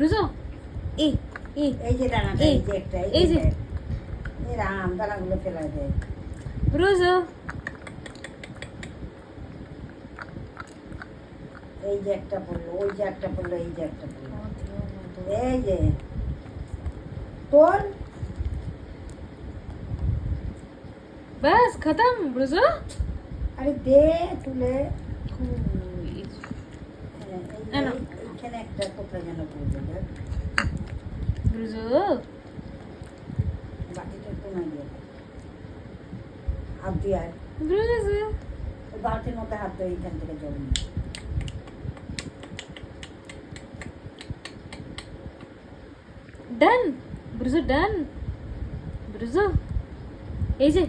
Bruzon এই এই এই যে দানাটা, এই যে একটা, এই যে এই রাম দানাগুলো ফেলা যায়। ব্রুজো এই যে একটা পড়লো, ওই যে একটা পড়লো, এই যে একটা পড়লো, এই যে তোর बस खत्म ब्रुजो আরে দে তুলে। না, না। এইখানে একটা কোথায় যেন পড়লো, দেখ। ब्रुजो বাটিটা কোনায় দিয়ে দে। হাত দিয়ে আয়। ब्रुजो ওই বালতির মধ্যে হাত দিয়ে এইখান থেকে জল নিয়ে। डन ब्रुजो डन ब्रुजो এই যে